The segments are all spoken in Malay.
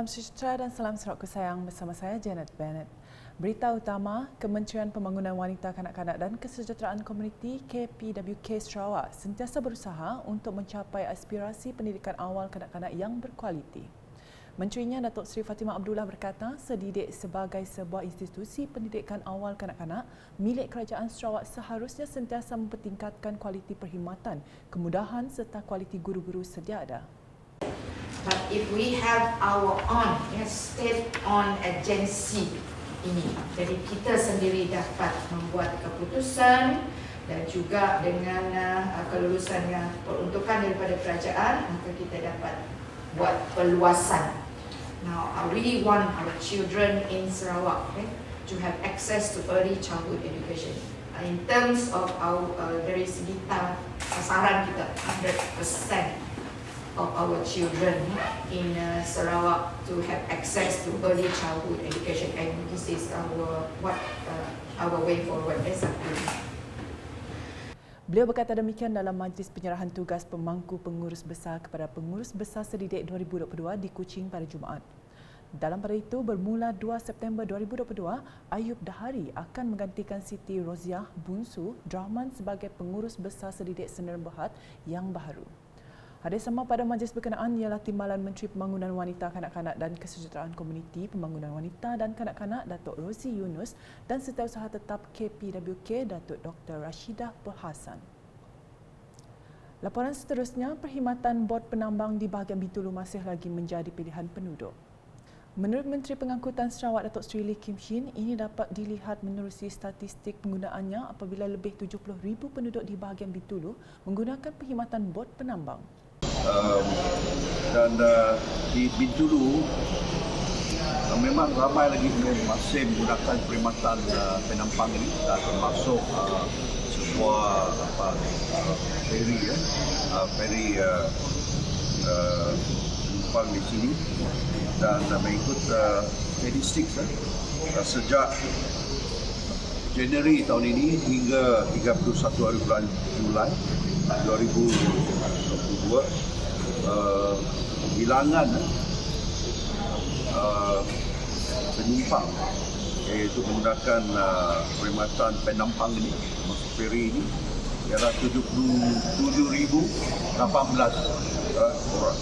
Salam sejahtera dan salam serak sayang bersama saya Janet Bennett. Berita utama, Kementerian Pembangunan Wanita Kanak-Kanak dan Kesejahteraan Komuniti KPWK Sarawak sentiasa berusaha untuk mencapai aspirasi pendidikan awal kanak-kanak yang berkualiti. Menterinya Datuk Seri Fatimah Abdullah berkata, Sedidik sebagai sebuah institusi pendidikan awal kanak-kanak milik Kerajaan Sarawak seharusnya sentiasa mempertingkatkan kualiti perkhidmatan, kemudahan serta kualiti guru-guru sedia ada. But if we have our own state-owned agency ini, jadi kita sendiri dapat membuat keputusan dan juga dengan kelulusan yang peruntukan daripada kerajaan, maka kita dapat buat perluasan. Now, I really want our children in Sarawak to have access to early childhood education. In terms of our dari segi sasaran kita 100% of our children in Sarawak to have access to early childhood education, and this is our way forward. Beliau berkata demikian dalam majlis penyerahan tugas pemangku pengurus besar kepada pengurus besar Sedidik 2022 di Kuching pada Jumaat. Dalam pada itu, bermula 2 September 2022, Ayub Dahari akan menggantikan Siti Roziah Bunsu Drahman sebagai pengurus besar Sedidik Sdn Bhd yang baru. Hadir sama pada majlis berkenaan ialah Timbalan Menteri Pembangunan Wanita Kanak-Kanak dan Kesejahteraan Komuniti Pembangunan Wanita dan Kanak-Kanak Datuk Rozi Yunus dan Setiausaha Tetap KPWK Datuk Dr. Rashidah Berhasan. Laporan seterusnya, perkhidmatan Bot Penambang di bahagian Bintulu masih lagi menjadi pilihan penduduk. Menurut Menteri Pengangkutan Sarawak Datuk Seri Lee Kim Shin, ini dapat dilihat menerusi statistik penggunaannya apabila lebih 70,000 penduduk di bahagian Bintulu menggunakan perkhidmatan bot penambang. Di Bintulu memang ramai lagi masih menggunakan perkhidmatan penampang ini, termasuk sebuah feri penumpang di sini, dan mengikut statistik sejak Januari tahun ini hingga 31 hari bulan Julai 2022, bilangan penumpang iaitu menggunakan perkhidmatan penampang ini, maksud feri ini, ialah 77,018 orang.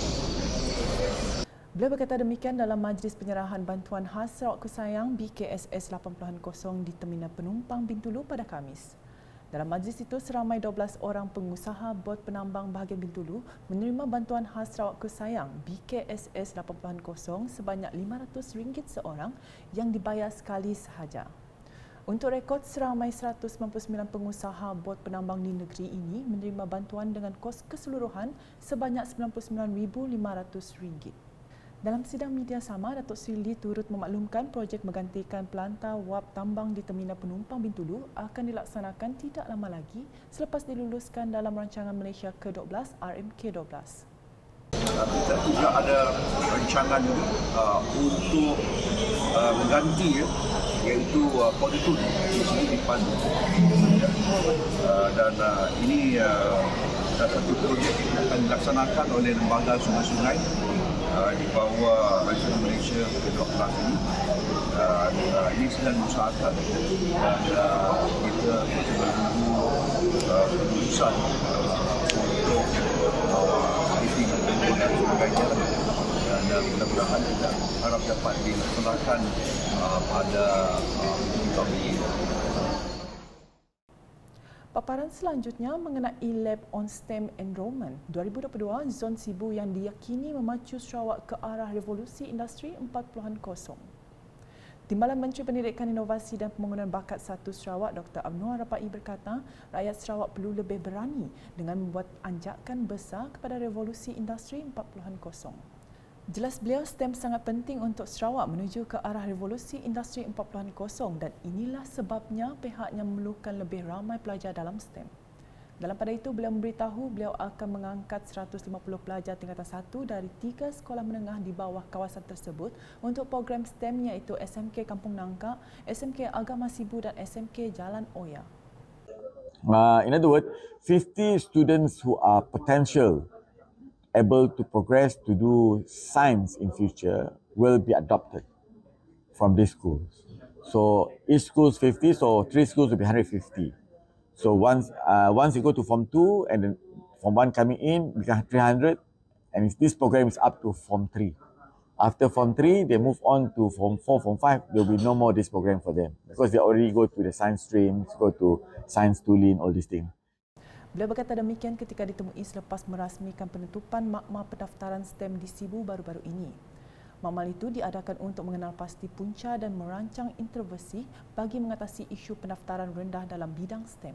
Beliau berkata demikian dalam majlis penyerahan bantuan khas Sarawak Kusayang BKSS 80 di Terminal Penumpang Bintulu pada Khamis. Dalam majlis itu, seramai 12 orang pengusaha bot penambang bahagian Bintulu menerima bantuan khas Sarawak Kusayang BKSS 80 sebanyak RM500 seorang yang dibayar sekali sahaja. Untuk rekod, seramai 199 pengusaha bot penambang di negeri ini menerima bantuan dengan kos keseluruhan sebanyak RM99,500. Dalam sidang media sama, Datuk Seri Lee turut memaklumkan projek menggantikan pelantar wap tambang di Terminal Penumpang Bintulu akan dilaksanakan tidak lama lagi selepas diluluskan dalam rancangan Malaysia ke-12 RMK12. Kita juga ada rancangan untuk mengganti iaitu Podutun di sini di Pandu, dan ini satu projek yang akan dilaksanakan oleh lembaga sungai-sungai di bawah Rancangan Malaysia ke-12 ini. Ini sedang diusahakan dan kita menunggu kelulusan untuk meeting dan sebagainya, dan mudah-mudahan kita harap dapat dilaksanakan pada tahun ini. Paparan selanjutnya mengenai Lab on STEM Enrollment 2022 Zon Sibu yang diyakini memacu Sarawak ke arah revolusi industri 4.0. Timbalan Menteri Pendidikan, Inovasi dan Pembangunan Bakat 1 Sarawak Dr. Abnur Rapai berkata, rakyat Sarawak perlu lebih berani dengan membuat anjakan besar kepada revolusi industri 4.0. Jelas beliau, STEM sangat penting untuk Sarawak menuju ke arah revolusi industri 4.0 dan inilah sebabnya pihaknya memerlukan lebih ramai pelajar dalam STEM. Dalam pada itu, beliau memberitahu beliau akan mengangkat 150 pelajar tingkatan 1 dari 3 sekolah menengah di bawah kawasan tersebut untuk program STEM iaitu SMK Kampung Nangka, SMK Agama Sibu dan SMK Jalan Oya. In other words, 50 students who are potential able to progress to do science in future will be adopted from these schools. So each school is 50, so 3 schools will be 150. So once you go to Form 2 and then Form 1 coming in, become 300, and this program is up to Form 3. After Form 3, they move on to Form 4, Form 5. There will be no more this program for them because they already go to the science streams, go to science tooling, all these things. Beliau berkata demikian ketika ditemui selepas merasmikan penutupan makmal pendaftaran STEM di Sibu baru-baru ini. Makmal itu diadakan untuk mengenal pasti punca dan merancang intervensi bagi mengatasi isu pendaftaran rendah dalam bidang STEM.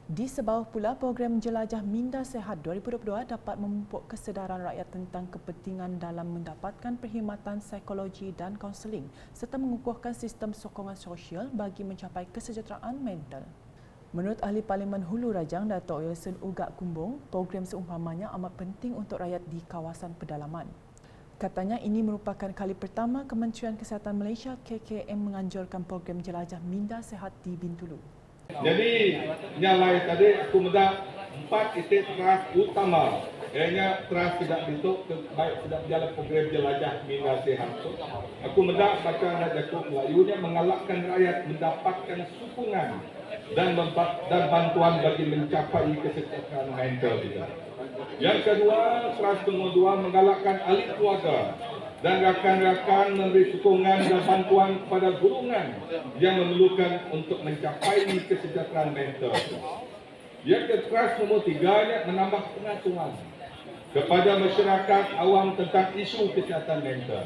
Di sebawah pula, program Jelajah Minda Sehat 2022 dapat memupuk kesedaran rakyat tentang kepentingan dalam mendapatkan perkhidmatan psikologi dan kaunseling serta mengukuhkan sistem sokongan sosial bagi mencapai kesejahteraan mental. Menurut Ahli Parlimen Hulu Rajang, Dato' Wilson Ugak Kumbung, program seumpamanya amat penting untuk rakyat di kawasan pedalaman. Katanya ini merupakan kali pertama Kementerian Kesihatan Malaysia KKM menganjurkan program Jelajah Minda Sehat di Bintulu. Jadi, nyalai tadi aku mendak 4 titik teras utama. Ianya teras tidak bentuk baik tidak berjalan program Jelajah Minda Sehat. Aku mendak baca Rajaku Melayunya mengalahkan rakyat mendapatkan sokongan dan bantuan bagi mencapai kesejahteraan mental kita. Yang kedua, teras kedua menggalakkan ahli keluarga dan rakan-rakan memberi sokongan dan bantuan kepada golongan yang memerlukan untuk mencapai kesejahteraan mental. Yang keteras nombor 3 menambah pengetahuan kepada masyarakat awam tentang isu kesihatan mental.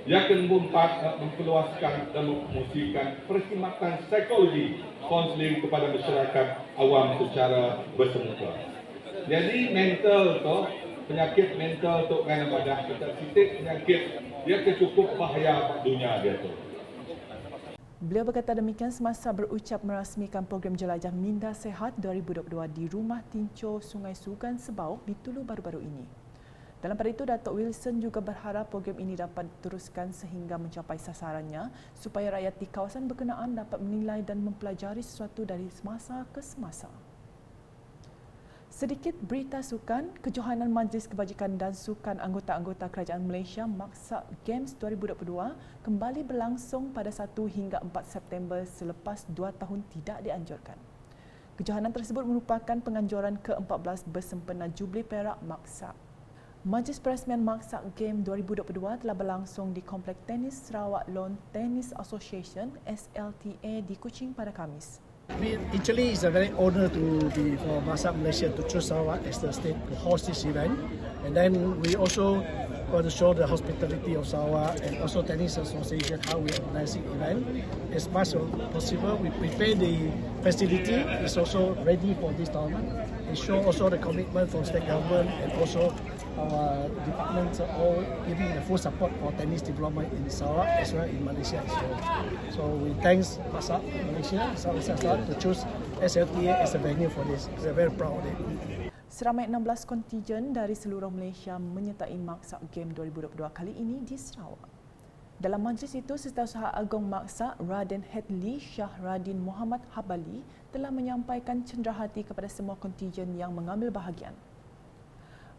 Yang nombor 4 memperluaskan dan mempromosikan perkhidmatan psikologi konseling kepada masyarakat awam secara bersemuka. Jadi mental tu, penyakit mental tu kan badan kita titik penyakit dia cukup bahaya pada dunia dia tu. Beliau berkata demikian semasa berucap merasmikan program Jelajah Minda Sehat 2022 di Rumah Tinco Sungai Sugan Sebau, Bintulu baru-baru ini. Dalam pada itu, Dato' Wilson juga berharap program ini dapat diteruskan sehingga mencapai sasarannya supaya rakyat di kawasan berkenaan dapat menilai dan mempelajari sesuatu dari semasa ke semasa. Sedikit berita sukan, kejohanan Majlis Kebajikan dan Sukan anggota-anggota Kerajaan Malaysia Maksak Games 2022 kembali berlangsung pada 1 hingga 4 September selepas 2 tahun tidak dianjurkan. Kejohanan tersebut merupakan penganjuran ke-14 bersempena Jubli Perak Maksak. Majlis Perasmian Maksak Game 2022 telah berlangsung di Komplek Tenis Sarawak Lawn Tennis Association SLTA di Kuching pada Khamis. Actually, it's a very honor to be for Maksak Malaysia to choose Sarawak as the state to host this event. And then we also want to show the hospitality of Sarawak and also Tennis Association how we organize the event. As much as possible, we prepare the facility. It's also ready for this tournament. And show also the commitment from state government and also our departments are all giving the full support for tennis development in Sarawak as well in Malaysia as well. So we thanks Maksak Malaysia to choose SLTA as a venue for this. We're very proud of it. Seramai 16 kontingen dari seluruh Malaysia menyertai Maksak Game 2022 kali ini di Sarawak. Dalam majlis itu, Setiausaha Agong Maksak Raden Hedli Shah Radin Muhammad Habali telah menyampaikan cenderahati kepada semua kontingen yang mengambil bahagian.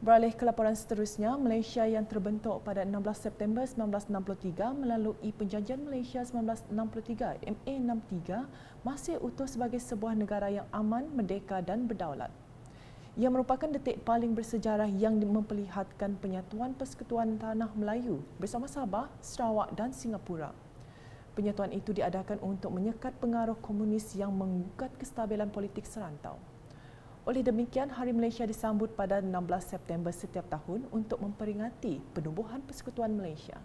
Beralih ke laporan seterusnya, Malaysia yang terbentuk pada 16 September 1963 melalui Perjanjian Malaysia 1963 MA63 masih utuh sebagai sebuah negara yang aman, merdeka dan berdaulat. Ia merupakan detik paling bersejarah yang memperlihatkan penyatuan Persekutuan Tanah Melayu bersama Sabah, Sarawak dan Singapura. Penyatuan itu diadakan untuk menyekat pengaruh komunis yang menggugat kestabilan politik serantau. Oleh demikian, Hari Malaysia disambut pada 16 September setiap tahun untuk memperingati penubuhan Persekutuan Malaysia.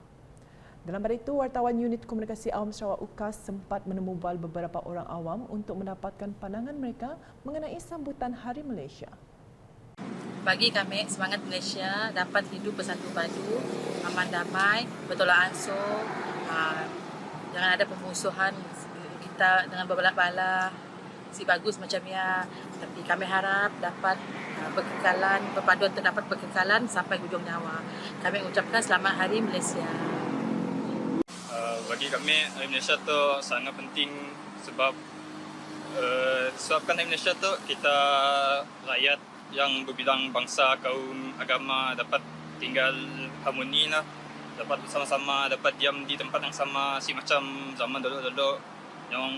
Dalam pada itu, wartawan Unit Komunikasi Awam Sarawak UKAS sempat menemubal beberapa orang awam untuk mendapatkan pandangan mereka mengenai sambutan Hari Malaysia. Bagi kami, semangat Malaysia dapat hidup bersatu padu, aman damai, bertolak ansur, jangan ada pemusuhan kita dengan berbalah-balah, si bagus macam ya. Tapi kami harap dapat berkekalan, perpaduan terdapat berkekalan sampai hujung nyawa. Kami ucapkan selamat Hari Malaysia. Bagi kami, Hari Malaysia tu sangat penting sebabkan Hari Malaysia tu kita rakyat yang berbilang bangsa, kaum, agama dapat tinggal harmoni lah. Dapat bersama-sama, dapat diam di tempat yang sama, si macam zaman dulu-dulu yang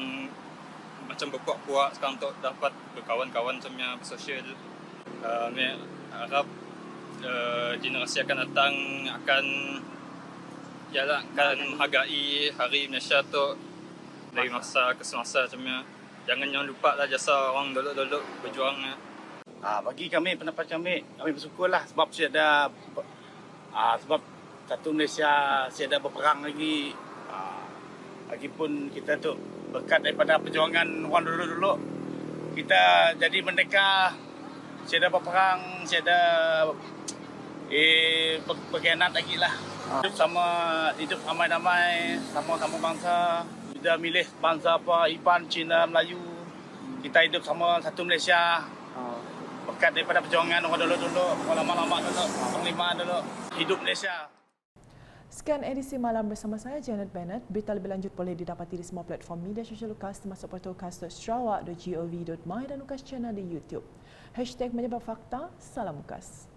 macam berpuak-puak sekarang untuk dapat berkawan-kawan macamnya, bersosial. Harap generasi akan datang akan menghargai Hari Malaysia tu dari masa ke semasa macamnya. Jangan lupa lah jasa orang dulu-dulu berjuang. Bagi kami, pendapat kami bersyukurlah sebab saya ada sebab satu Malaysia saya ada berperang lagi. Lagipun kita tu berkat daripada perjuangan orang dulu-dulu kita jadi merdeka. Saya ada berperang, saya ada berkhianat lagi lah. Hidup ramai-ramai, sama-sama bangsa. Kita milih bangsa apa, Iban, Cina, Melayu. Kita hidup sama satu Malaysia. Berkat daripada perjuangan orang dulu-dulu, orang lama-lama dulu, panglima dulu. Hidup Malaysia. Sekian edisi malam bersama saya, Janet Bennett. Berita lebih lanjut boleh didapati di semua platform media sosial UKAS termasuk portal ukas.sarawak.gov.my dan UKAS channel di YouTube. #Menyebab Fakta, Salam UKAS.